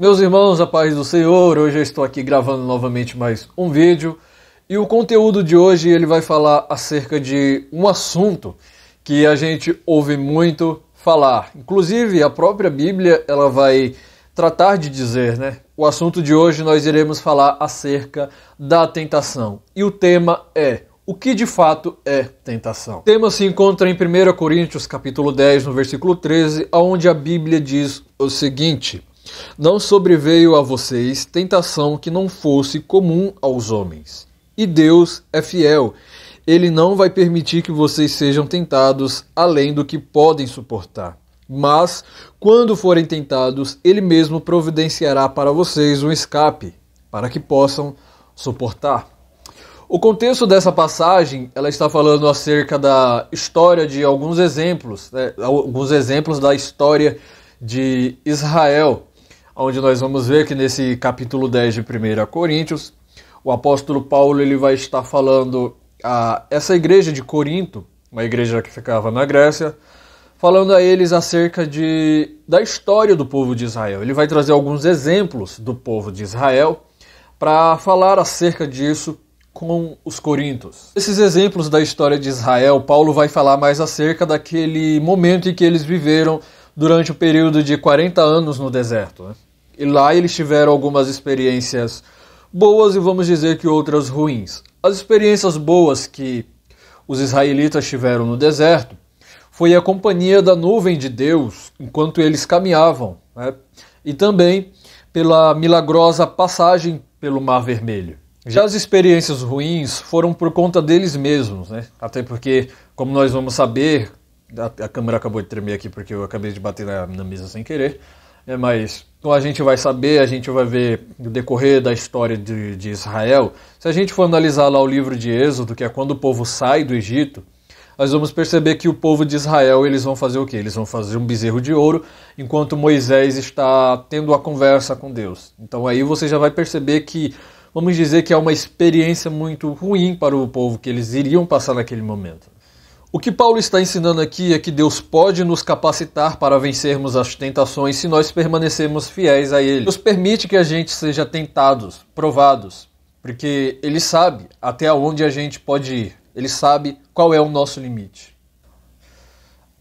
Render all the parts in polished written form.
Meus irmãos, a paz do Senhor, hoje eu estou aqui gravando novamente mais um vídeo e o conteúdo de hoje ele vai falar acerca de um assunto que a gente ouve muito falar. Inclusive a própria Bíblia ela vai tratar de dizer, né? O assunto de hoje nós iremos falar acerca da tentação e o tema é o que de fato é tentação. O tema se encontra em 1 Coríntios capítulo 10, no versículo 13, onde a Bíblia diz o seguinte: não sobreveio a vocês tentação que não fosse comum aos homens. E Deus é fiel. Ele não vai permitir que vocês sejam tentados além do que podem suportar. Mas, quando forem tentados, Ele mesmo providenciará para vocês um escape, para que possam suportar. O contexto dessa passagem, ela está falando acerca da história de alguns exemplos da história de Israel, onde nós vamos ver que nesse capítulo 10 de 1 Coríntios, o apóstolo Paulo ele vai estar falando a essa igreja de Corinto, uma igreja que ficava na Grécia, falando a eles acerca da história do povo de Israel. Ele vai trazer alguns exemplos do povo de Israel para falar acerca disso com os coríntios. Esses exemplos da história de Israel, Paulo vai falar mais acerca daquele momento em que eles viveram durante o período de 40 anos no deserto, né? E lá eles tiveram algumas experiências boas e vamos dizer que outras ruins. As experiências boas que os israelitas tiveram no deserto foi a companhia da nuvem de Deus enquanto eles caminhavam, né? E também pela milagrosa passagem pelo Mar Vermelho. Já as experiências ruins foram por conta deles mesmos, né? Até porque, como nós vamos saber, a câmera acabou de tremer aqui porque eu acabei de bater na mesa sem querer, mas como a gente vai saber, a gente vai ver no decorrer da história de Israel. Se a gente for analisar lá o livro de Êxodo, que é quando o povo sai do Egito, nós vamos perceber que o povo de Israel, eles vão fazer o quê? Eles vão fazer um bezerro de ouro, enquanto Moisés está tendo a conversa com Deus. Então aí você já vai perceber que, vamos dizer que é uma experiência muito ruim para o povo que eles iriam passar naquele momento. O que Paulo está ensinando aqui é que Deus pode nos capacitar para vencermos as tentações se nós permanecermos fiéis a Ele. Deus permite que a gente seja tentados, provados, porque Ele sabe até onde a gente pode ir. Ele sabe qual é o nosso limite.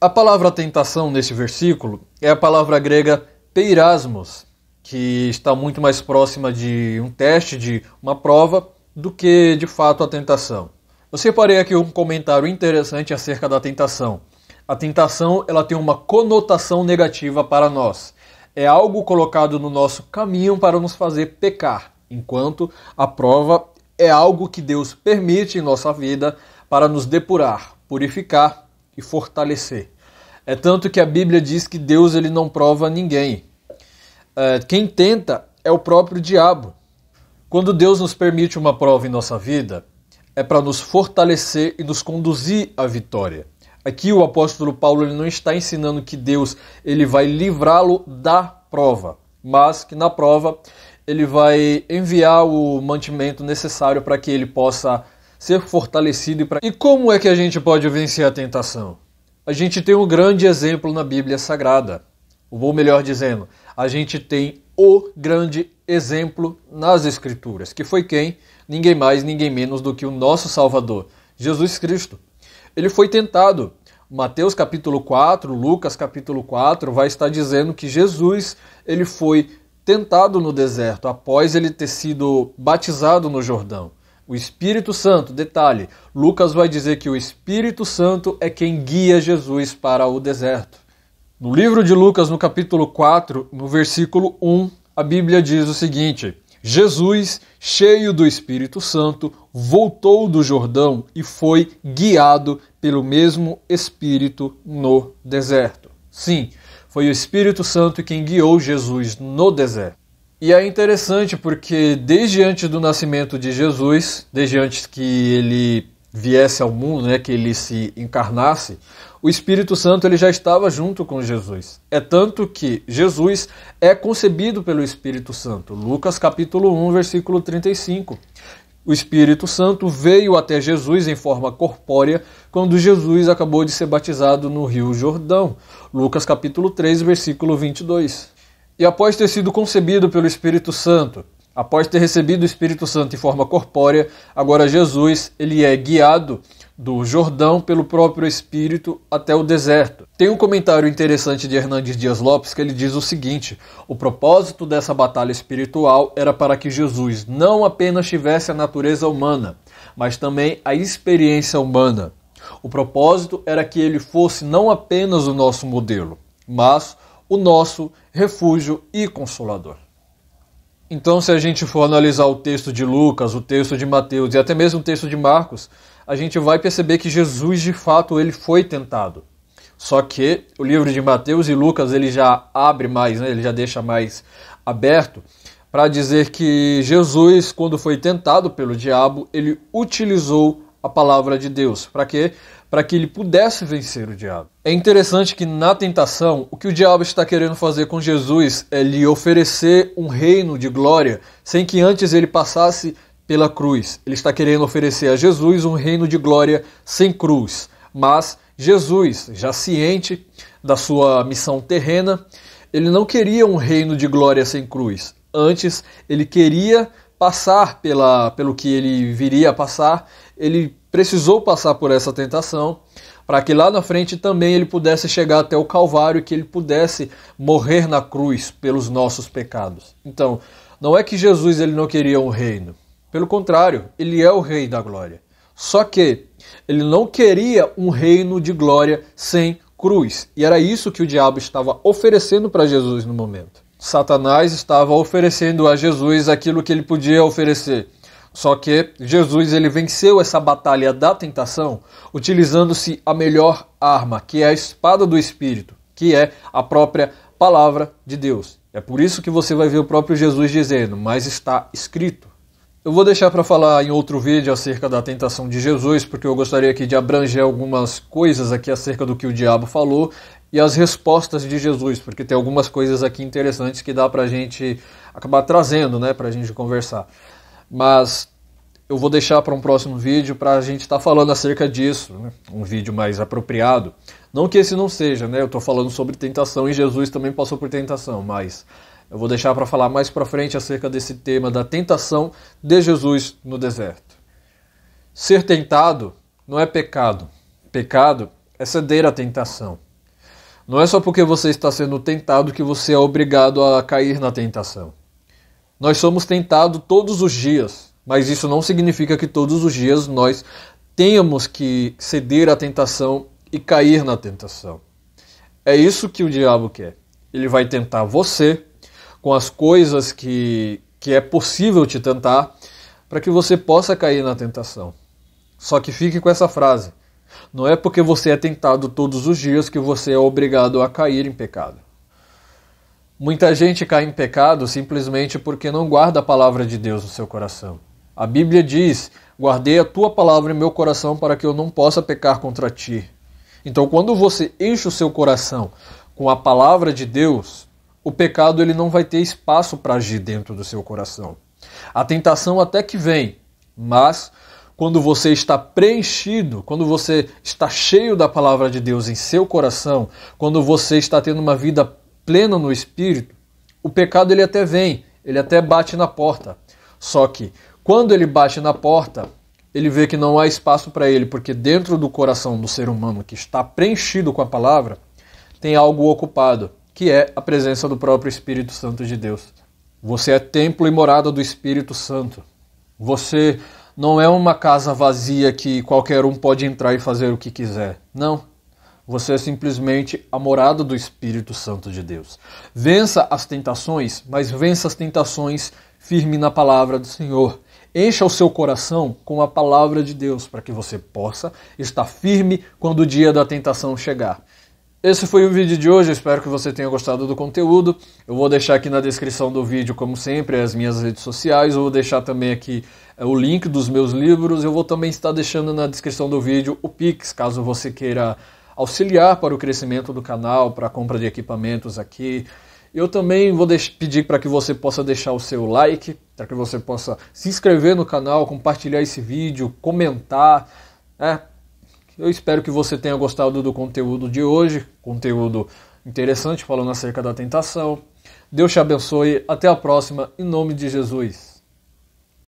A palavra tentação nesse versículo é a palavra grega peirasmos, que está muito mais próxima de um teste, de uma prova, do que de fato a tentação. Eu separei aqui um comentário interessante acerca da tentação. A tentação ela tem uma conotação negativa para nós. É algo colocado no nosso caminho para nos fazer pecar, enquanto a prova é algo que Deus permite em nossa vida para nos depurar, purificar e fortalecer. É tanto que a Bíblia diz que Deus ele não prova ninguém. Quem tenta é o próprio diabo. Quando Deus nos permite uma prova em nossa vida, é para nos fortalecer e nos conduzir à vitória. Aqui o apóstolo Paulo ele não está ensinando que Deus ele vai livrá-lo da prova, mas que na prova ele vai enviar o mantimento necessário para que ele possa ser fortalecido. E como é que a gente pode vencer a tentação? A gente tem um grande exemplo na Bíblia Sagrada. Ou melhor dizendo, a gente tem o grande exemplo nas Escrituras, que foi quem? Ninguém mais, ninguém menos do que o nosso Salvador, Jesus Cristo. Ele foi tentado. Mateus capítulo 4, Lucas capítulo 4 vai estar dizendo que Jesus ele foi tentado no deserto após ele ter sido batizado no Jordão. O Espírito Santo, detalhe, Lucas vai dizer que o Espírito Santo é quem guia Jesus para o deserto. No livro de Lucas, no capítulo 4, no versículo 1, a Bíblia diz o seguinte: Jesus, cheio do Espírito Santo, voltou do Jordão e foi guiado pelo mesmo Espírito no deserto. Sim, foi o Espírito Santo quem guiou Jesus no deserto. E é interessante porque desde antes do nascimento de Jesus, desde antes que ele viesse ao mundo, né, que ele se encarnasse, o Espírito Santo ele já estava junto com Jesus. É tanto que Jesus é concebido pelo Espírito Santo. Lucas capítulo 1, versículo 35. O Espírito Santo veio até Jesus em forma corpórea quando Jesus acabou de ser batizado no Rio Jordão. Lucas capítulo 3, versículo 22. E após ter sido concebido pelo Espírito Santo, após ter recebido o Espírito Santo em forma corpórea, agora Jesus ele é guiado do Jordão pelo próprio Espírito até o deserto. Tem um comentário interessante de Hernandes Dias Lopes que ele diz o seguinte: o propósito dessa batalha espiritual era para que Jesus não apenas tivesse a natureza humana, mas também a experiência humana. O propósito era que ele fosse não apenas o nosso modelo, mas o nosso refúgio e consolador. Então, se a gente for analisar o texto de Lucas, o texto de Mateus e até mesmo o texto de Marcos, a gente vai perceber que Jesus, de fato, ele foi tentado. Só que o livro de Mateus e Lucas, ele já abre mais, né? Ele já deixa mais aberto para dizer que Jesus, quando foi tentado pelo diabo, ele utilizou a palavra de Deus. Para quê? Para que ele pudesse vencer o diabo. É interessante que na tentação, o que o diabo está querendo fazer com Jesus é lhe oferecer um reino de glória sem que antes ele passasse pela cruz. Ele está querendo oferecer a Jesus um reino de glória sem cruz. Mas Jesus, já ciente da sua missão terrena, ele não queria um reino de glória sem cruz. Antes, ele queria passar pelo que ele viria a passar. Ele precisou passar por essa tentação para que lá na frente também ele pudesse chegar até o Calvário e que ele pudesse morrer na cruz pelos nossos pecados. Então, não é que Jesus ele não queria um reino. Pelo contrário, ele é o Rei da Glória. Só que ele não queria um reino de glória sem cruz. E era isso que o diabo estava oferecendo para Jesus no momento. Satanás estava oferecendo a Jesus aquilo que ele podia oferecer. Só que Jesus ele venceu essa batalha da tentação utilizando-se a melhor arma, que é a espada do Espírito, que é a própria palavra de Deus. É por isso que você vai ver o próprio Jesus dizendo, mas está escrito. Eu vou deixar para falar em outro vídeo acerca da tentação de Jesus, porque eu gostaria aqui de abranger algumas coisas aqui acerca do que o diabo falou e as respostas de Jesus, porque tem algumas coisas aqui interessantes que dá para a gente acabar trazendo, né, para a gente conversar. Mas eu vou deixar para um próximo vídeo para a gente estar falando acerca disso, né? Um vídeo mais apropriado. Não que esse não seja, né? Eu estou falando sobre tentação e Jesus também passou por tentação, mas eu vou deixar para falar mais para frente acerca desse tema da tentação de Jesus no deserto. Ser tentado não é pecado. Pecado é ceder à tentação. Não é só porque você está sendo tentado que você é obrigado a cair na tentação. Nós somos tentados todos os dias, mas isso não significa que todos os dias nós tenhamos que ceder à tentação e cair na tentação. É isso que o diabo quer. Ele vai tentar você com as coisas que é possível te tentar para que você possa cair na tentação. Só que fique com essa frase. Não é porque você é tentado todos os dias que você é obrigado a cair em pecado. Muita gente cai em pecado simplesmente porque não guarda a palavra de Deus no seu coração. A Bíblia diz, guardei a tua palavra em meu coração para que eu não possa pecar contra ti. Então quando você enche o seu coração com a palavra de Deus, o pecado ele não vai ter espaço para agir dentro do seu coração. A tentação até que vem, mas quando você está preenchido, quando você está cheio da palavra de Deus em seu coração, quando você está tendo uma vida plena no Espírito, o pecado ele até vem, ele até bate na porta. Só que quando ele bate na porta, ele vê que não há espaço para ele, porque dentro do coração do ser humano que está preenchido com a palavra, tem algo ocupado, que é a presença do próprio Espírito Santo de Deus. Você é templo e morada do Espírito Santo. Você não é uma casa vazia que qualquer um pode entrar e fazer o que quiser. Não. Você é simplesmente a morada do Espírito Santo de Deus. Vença as tentações, mas vença as tentações firme na palavra do Senhor. Encha o seu coração com a palavra de Deus, para que você possa estar firme quando o dia da tentação chegar. Esse foi o vídeo de hoje, eu espero que você tenha gostado do conteúdo. Eu vou deixar aqui na descrição do vídeo, como sempre, as minhas redes sociais. Eu vou deixar também aqui o link dos meus livros. Eu vou também estar deixando na descrição do vídeo o Pix, caso você queira auxiliar para o crescimento do canal, para a compra de equipamentos aqui. Eu também vou pedir para que você possa deixar o seu like, para que você possa se inscrever no canal, compartilhar esse vídeo, comentar. Eu espero que você tenha gostado do conteúdo de hoje, conteúdo interessante falando acerca da tentação. Deus te abençoe. Até a próxima, em nome de Jesus.